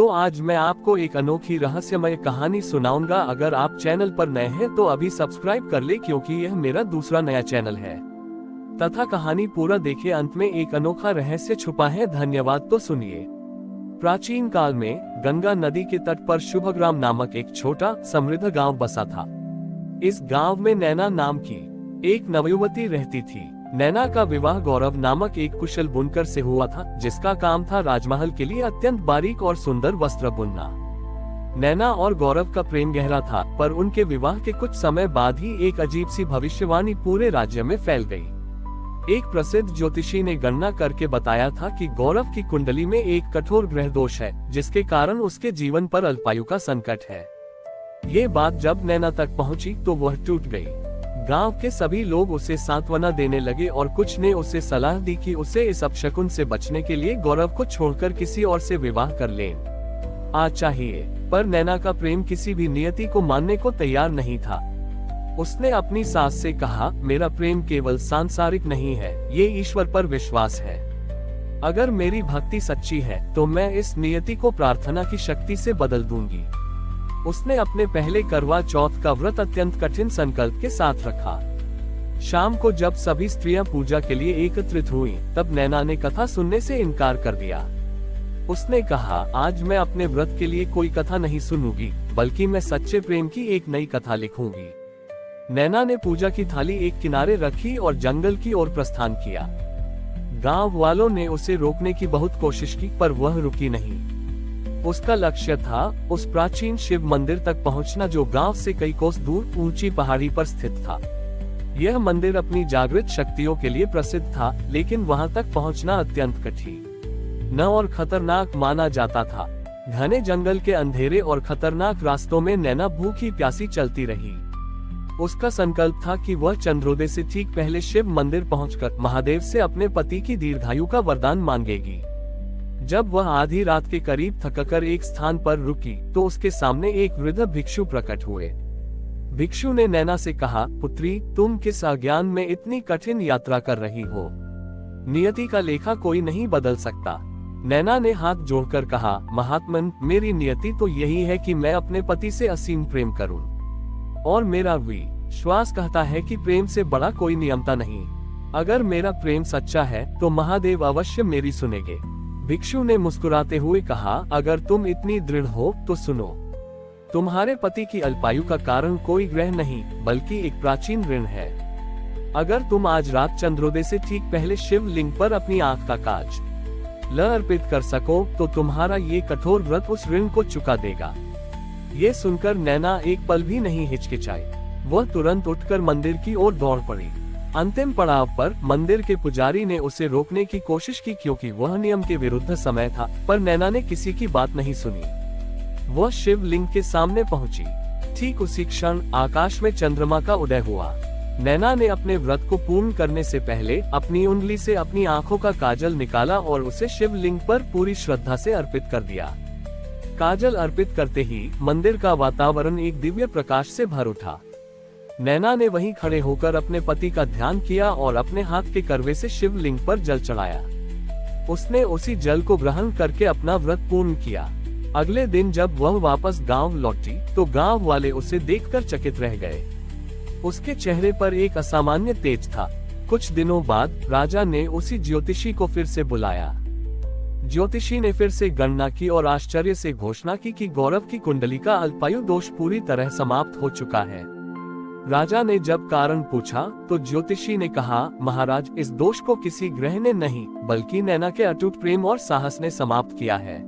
तो आज मैं आपको एक अनोखी रहस्यमय कहानी सुनाऊंगा। अगर आप चैनल पर नए हैं तो अभी सब्सक्राइब कर ले, क्योंकि यह मेरा दूसरा नया चैनल है। तथा कहानी पूरा देखे, अंत में एक अनोखा रहस्य छुपा है। धन्यवाद। तो सुनिए। प्राचीन काल में गंगा नदी के तट पर शुभग्राम नामक एक छोटा समृद्ध गांव बसा था। इस गांव में नैना नाम की एक नवयुवती रहती थी। नैना का विवाह गौरव नामक एक कुशल बुनकर से हुआ था, जिसका काम था राजमहल के लिए अत्यंत बारीक और सुंदर वस्त्र बुनना। नैना और गौरव का प्रेम गहरा था, पर उनके विवाह के कुछ समय बाद ही एक अजीब सी भविष्यवाणी पूरे राज्य में फैल गई। एक प्रसिद्ध ज्योतिषी ने गणना करके बताया था कि गौरव की कुंडली में एक कठोर ग्रह दोष है, जिसके कारण उसके जीवन पर अल्पायु का संकट है। ये बात जब नैना तक पहुंची तो वह टूट गई। गांव के सभी लोग उसे सांत्वना देने लगे और कुछ ने उसे सलाह दी कि उसे इस अपशकुन से बचने के लिए गौरव को छोड़कर किसी और से विवाह कर ले चाहिए। पर नैना का प्रेम किसी भी नियति को मानने को तैयार नहीं था। उसने अपनी सास से कहा, मेरा प्रेम केवल सांसारिक नहीं है, ये ईश्वर पर विश्वास है। अगर मेरी भक्ति सच्ची है तो मैं इस नियति को प्रार्थना की शक्ति से बदल दूंगी। उसने अपने पहले करवा चौथ का व्रत अत्यंत कठिन संकल्प के साथ रखा। शाम को जब सभी स्त्रियां पूजा के लिए एकत्रित हुईं, तब नैना ने कथा सुनने से इनकार कर दिया। उसने कहा, आज मैं अपने व्रत के लिए कोई कथा नहीं सुनूंगी, बल्कि मैं सच्चे प्रेम की एक नई कथा लिखूंगी। नैना ने पूजा की थाली एक किनारे रखी और जंगल की ओर प्रस्थान किया। गांव वालों ने उसे रोकने की बहुत कोशिश की, पर वह रुकी नहीं। उसका लक्ष्य था उस प्राचीन शिव मंदिर तक पहुंचना, जो गांव से कई कोस दूर ऊंची पहाड़ी पर स्थित था। यह मंदिर अपनी जागृत शक्तियों के लिए प्रसिद्ध था, लेकिन वहां तक पहुंचना अत्यंत कठिन न और खतरनाक माना जाता था। घने जंगल के अंधेरे और खतरनाक रास्तों में नैना भूखी प्यासी चलती रही। उसका संकल्प था कि वह चंद्रोदय से ठीक पहले शिव मंदिर पहुंचकर महादेव से अपने पति की दीर्घायु का वरदान मांगेगी। जब वह आधी रात के करीब थककर एक स्थान पर रुकी, तो उसके सामने एक वृद्ध भिक्षु प्रकट हुए। भिक्षु ने नैना से कहा, पुत्री, तुम किस अज्ञान में इतनी कठिन यात्रा कर रही हो? नियति का लेखा कोई नहीं बदल सकता। नैना ने हाथ जोड़कर कहा, महात्मन, मेरी नियति तो यही है कि मैं अपने पति से असीम प्रेम करूं, और मेरा विश्वास कहता है कि प्रेम से बड़ा कोई नियमता नहीं। अगर मेरा प्रेम सच्चा है तो महादेव अवश्य मेरी सुनेंगे। भिक्षु ने मुस्कुराते हुए कहा, अगर तुम इतनी दृढ़ हो तो सुनो। तुम्हारे पति की अल्पायु का कारण कोई ग्रह नहीं, बल्कि एक प्राचीन ऋण है। अगर तुम आज रात चंद्रोदय से ठीक पहले शिव लिंग पर अपनी आंख का काजल अर्पित कर सको, तो तुम्हारा ये कठोर व्रत उस ऋण को चुका देगा। ये सुनकर नैना एक पल भी नहीं हिचकिचाई। वह तुरंत उठकर मंदिर की ओर दौड़ पड़ी। अंतिम पड़ाव पर मंदिर के पुजारी ने उसे रोकने की कोशिश की, क्योंकि वह नियम के विरुद्ध समय था, पर नैना ने किसी की बात नहीं सुनी। वह शिव लिंग के सामने पहुंची। ठीक उसी क्षण आकाश में चंद्रमा का उदय हुआ। नैना ने अपने व्रत को पूर्ण करने से पहले अपनी उंगली से अपनी आंखों का काजल निकाला और उसे शिव लिंग पर पूरी श्रद्धा से अर्पित कर दिया। काजल अर्पित करते ही मंदिर का वातावरण एक दिव्य प्रकाश से भर उठा। नैना ने वहीं खड़े होकर अपने पति का ध्यान किया और अपने हाथ के करवे से शिवलिंग पर जल चढ़ाया। उसने उसी जल को ग्रहण करके अपना व्रत पूर्ण किया। अगले दिन जब वह वापस गांव लौटी, तो गांव वाले उसे देखकर चकित रह गए। उसके चेहरे पर एक असामान्य तेज था। कुछ दिनों बाद राजा ने उसी ज्योतिषी को फिर से बुलाया। ज्योतिषी ने फिर से गणना की और आश्चर्य से घोषणा की कि गौरव की कुंडली का अल्पायु दोष पूरी तरह समाप्त हो चुका है। राजा ने जब कारण पूछा तो ज्योतिषी ने कहा, महाराज, इस दोष को किसी ग्रह ने नहीं, बल्कि नैना के अटूट प्रेम और साहस ने समाप्त किया है।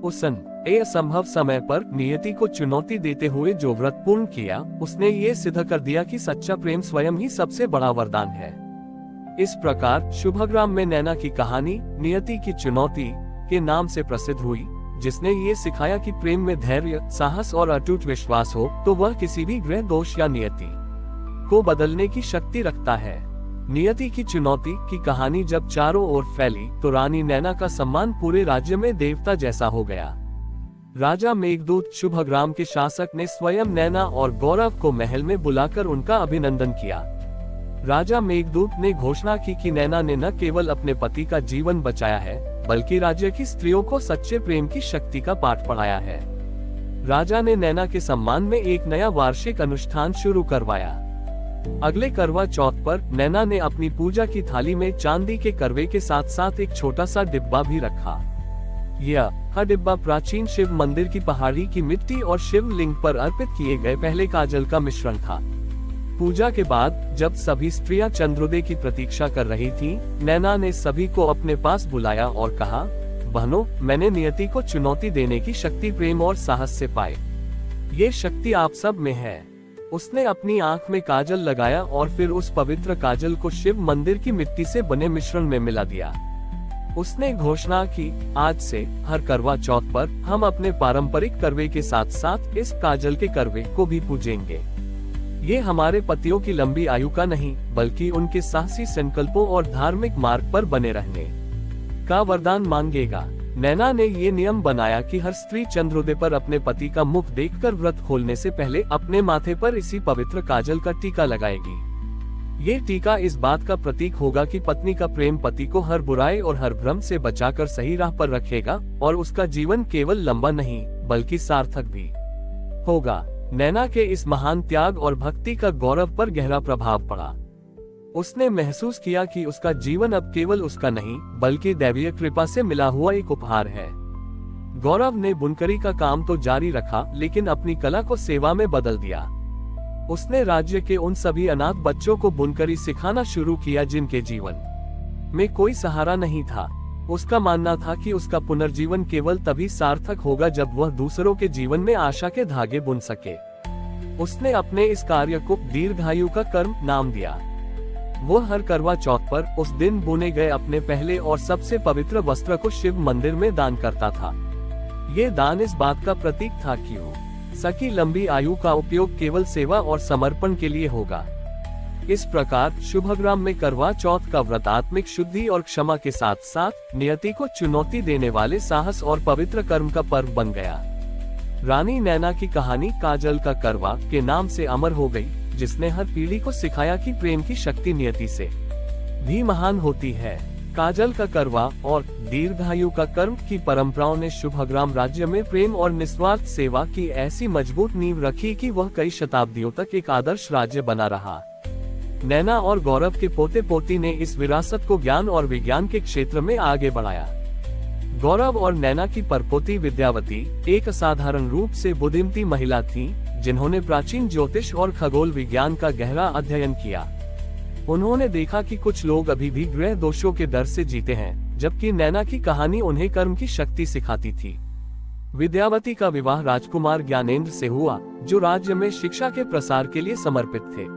उसने असंभव समय पर नियति को चुनौती देते हुए जो व्रत पूर्ण किया, उसने ये सिद्ध कर दिया कि सच्चा प्रेम स्वयं ही सबसे बड़ा वरदान है। इस प्रकार शुभग्राम में नैना की कहानी नियति की चुनौती के नाम से प्रसिद्ध हुई, जिसने ये सिखाया कि प्रेम में धैर्य, साहस और अटूट विश्वास हो तो वह किसी भी ग्रह दोष या नियति को बदलने की शक्ति रखता है। नियति की चुनौती की कहानी जब चारों ओर फैली, तो रानी नैना का सम्मान पूरे राज्य में देवता जैसा हो गया। राजा मेघदूत शुभग्राम के शासक ने स्वयं नैना और गौरव को महल में बुलाकर उनका अभिनंदन किया। राजा मेघदूत ने घोषणा की कि नैना ने न केवल अपने पति का जीवन बचाया है, बल्कि राज्य की स्त्रियों को सच्चे प्रेम की शक्ति का पाठ पढ़ाया है। राजा ने नैना के सम्मान में एक नया वार्षिक अनुष्ठान शुरू करवाया। अगले करवा चौथ पर नैना ने अपनी पूजा की थाली में चांदी के करवे के साथ साथ एक छोटा सा डिब्बा भी रखा। यह डिब्बा प्राचीन शिव मंदिर की पहाड़ी की मिट्टी और शिवलिंग पर अर्पित किए गए पहले काजल का मिश्रण था। पूजा के बाद जब सभी स्त्रियां चंद्रोदय की प्रतीक्षा कर रही थीं, नैना ने सभी को अपने पास बुलाया और कहा, बहनों, मैंने नियति को चुनौती देने की शक्ति प्रेम और साहस से पाई। ये शक्ति आप सब में है। उसने अपनी आंख में काजल लगाया और फिर उस पवित्र काजल को शिव मंदिर की मिट्टी से बने मिश्रण में मिला दिया। उसने घोषणा की, आज से हर करवा चौथ पर हम अपने पारंपरिक करवे के साथ साथ इस काजल के करवे को भी पूजेंगे। ये हमारे पतियों की लंबी आयु का नहीं, बल्कि उनके साहसी संकल्पों और धार्मिक मार्ग पर बने रहने का वरदान मांगेगा। नैना ने ये नियम बनाया कि हर स्त्री चंद्रोदय पर अपने पति का मुख देखकर व्रत खोलने से पहले अपने माथे पर इसी पवित्र काजल का टीका लगाएगी। ये टीका इस बात का प्रतीक होगा कि पत्नी का प्रेम पति को हर बुराई और हर भ्रम से बचाकर सही राह पर रखेगा और उसका जीवन केवल लंबा नहीं बल्कि सार्थक भी होगा। नैना के इस महान त्याग और भक्ति का गौरव पर गहरा प्रभाव पड़ा। उसने महसूस किया कि उसका जीवन अब केवल उसका नहीं बल्कि दैवीय कृपा से मिला हुआ एक उपहार है। गौरव ने बुनकरी का काम तो जारी रखा, लेकिन अपनी कला को सेवा में बदल दिया। उसने राज्य के उन सभी अनाथ बच्चों को बुनकरी सिखाना शुरू किया जिनके जीवन में कोई सहारा नहीं था। उसका मानना था कि उसका पुनर्जीवन केवल तभी सार्थक होगा जब वह दूसरों के जीवन में आशा के धागे बुन सके। उसने अपने इस कार्य को दीर्घायु का कर्म नाम दिया। वो हर करवा चौथ पर उस दिन बुने गए अपने पहले और सबसे पवित्र वस्त्र को शिव मंदिर में दान करता था। ये दान इस बात का प्रतीक था कि सकी लंबी आयु का उपयोग केवल सेवा और समर्पण के लिए होगा। इस प्रकार शुभग्राम में करवा चौथ का व्रत आत्मिक शुद्धि और क्षमा के साथ साथ नियति को चुनौती देने वाले साहस और पवित्र कर्म का पर्व बन गया। रानी नैना की कहानी काजल का करवा के नाम से अमर हो गई, जिसने हर पीढ़ी को सिखाया कि प्रेम की शक्ति नियति से भी महान होती है। काजल का करवा और दीर्घायु का कर्म की परंपराओं ने शुभग्राम राज्य में प्रेम और निस्वार्थ सेवा की ऐसी मजबूत नींव रखी कि वह कई शताब्दियों तक एक आदर्श राज्य बना रहा। नैना और गौरव के पोते पोती ने इस विरासत को ज्ञान और विज्ञान के क्षेत्र में आगे बढ़ाया। गौरव और नैना की परपोती विद्यावती एक असाधारण रूप से बुद्धिमती महिला थी, जिन्होंने प्राचीन ज्योतिष और खगोल विज्ञान का गहरा अध्ययन किया। उन्होंने देखा कि कुछ लोग अभी भी ग्रह दोषों के डर से जीते हैं, जबकि नैना की कहानी उन्हें कर्म की शक्ति सिखाती थी। विद्यावती का विवाह राजकुमार ज्ञानेंद्र से हुआ, जो राज्य में शिक्षा के प्रसार के लिए समर्पित थे।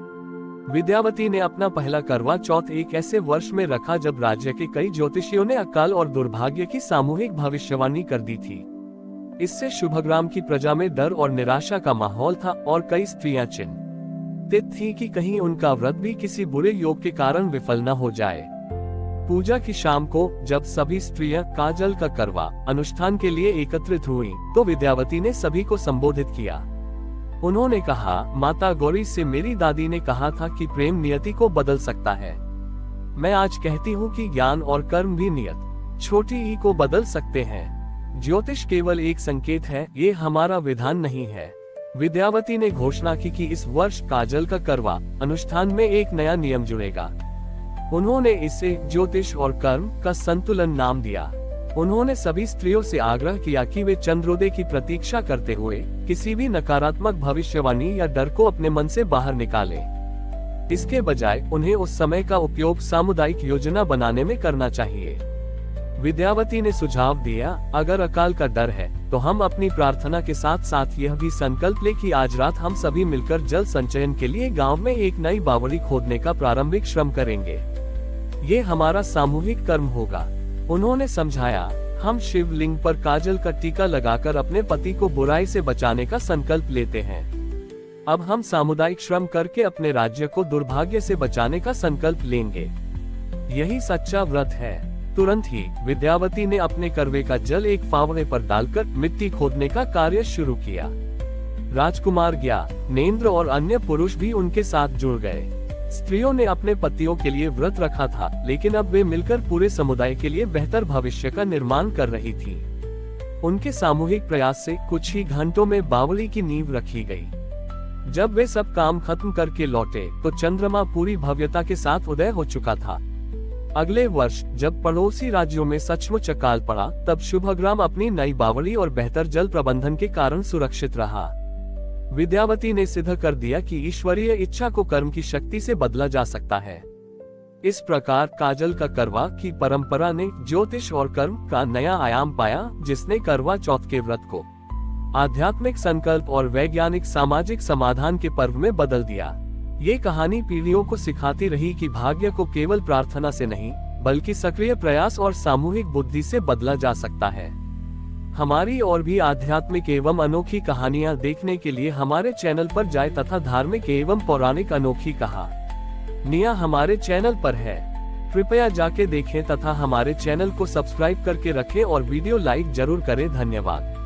विद्यावती ने अपना पहला करवा चौथ एक ऐसे वर्ष में रखा जब राज्य के कई ज्योतिषियों ने अकाल और दुर्भाग्य की सामूहिक भविष्यवाणी कर दी थी। इससे शुभग्राम की प्रजा में डर और निराशा का माहौल था और कई स्त्रियां चिंतित थीं कि कहीं उनका व्रत भी किसी बुरे योग के कारण विफल न हो जाए। पूजा की शाम को जब सभी स्त्रियां काजल का करवा अनुष्ठान के लिए एकत्रित हुईं, तो विद्यावती ने सभी को संबोधित किया। उन्होंने कहा, माता गौरी से मेरी दादी ने कहा था कि प्रेम नियति को बदल सकता है। मैं आज कहती हूँ कि ज्ञान और कर्म भी नियत छोटी ई को बदल सकते हैं। ज्योतिष केवल एक संकेत है, ये हमारा विधान नहीं है। विद्यावती ने घोषणा की कि इस वर्ष काजल का करवा अनुष्ठान में एक नया नियम जुड़ेगा। उन्होंने इसे ज्योतिष और कर्म का संतुलन नाम दिया। उन्होंने सभी स्त्रियों से आग्रह किया कि वे चंद्रोदय की प्रतीक्षा करते हुए किसी भी नकारात्मक भविष्यवाणी या डर को अपने मन से बाहर निकालें। इसके बजाय उन्हें उस समय का उपयोग सामुदायिक योजना बनाने में करना चाहिए। विद्यावती ने सुझाव दिया, अगर अकाल का डर है तो हम अपनी प्रार्थना के साथ साथ यह भी संकल्प ले कि आज रात हम सभी मिलकर जल संचयन के लिए गांव में एक नई बावड़ी खोदने का प्रारंभिक श्रम करेंगे। ये हमारा सामूहिक कर्म होगा। उन्होंने समझाया, हम शिवलिंग पर काजल का टीका लगाकर अपने पति को बुराई से बचाने का संकल्प लेते हैं। अब हम सामुदायिक श्रम करके अपने राज्य को दुर्भाग्य से बचाने का संकल्प लेंगे। यही सच्चा व्रत है। तुरंत ही विद्यावती ने अपने करवे का जल एक फावड़े पर डालकर मिट्टी खोदने का कार्य शुरू किया। राजकुमार ज्ञानेंद्र और अन्य पुरुष भी उनके साथ जुड़ गए। स्त्रियों ने अपने पतियों के लिए व्रत रखा था, लेकिन अब वे मिलकर पूरे समुदाय के लिए बेहतर भविष्य का निर्माण कर रही थी। उनके सामूहिक प्रयास से कुछ ही घंटों में बावली की नींव रखी गई। जब वे सब काम खत्म करके लौटे तो चंद्रमा पूरी भव्यता के साथ उदय हो चुका था। अगले वर्ष जब पड़ोसी राज्यों में सचमुच अकाल पड़ा, तब शुभग्राम अपनी नई बावली और बेहतर जल प्रबंधन के कारण सुरक्षित रहा। विद्यावती ने सिद्ध कर दिया कि ईश्वरीय इच्छा को कर्म की शक्ति से बदला जा सकता है। इस प्रकार काजल का करवा की परंपरा ने ज्योतिष और कर्म का नया आयाम पाया, जिसने करवा चौथ के व्रत को आध्यात्मिक संकल्प और वैज्ञानिक सामाजिक समाधान के पर्व में बदल दिया। ये कहानी पीढ़ियों को सिखाती रही कि भाग्य को केवल प्रार्थना से नहीं, बल्कि सक्रिय प्रयास और सामूहिक बुद्धि से बदला जा सकता है। हमारी और भी आध्यात्मिक एवं अनोखी कहानियां देखने के लिए हमारे चैनल पर जाएं तथा धार्मिक एवं पौराणिक अनोखी कहानियां हमारे चैनल पर है। कृपया जाके देखें तथा हमारे चैनल को सब्सक्राइब करके रखें और वीडियो लाइक जरूर करें। धन्यवाद।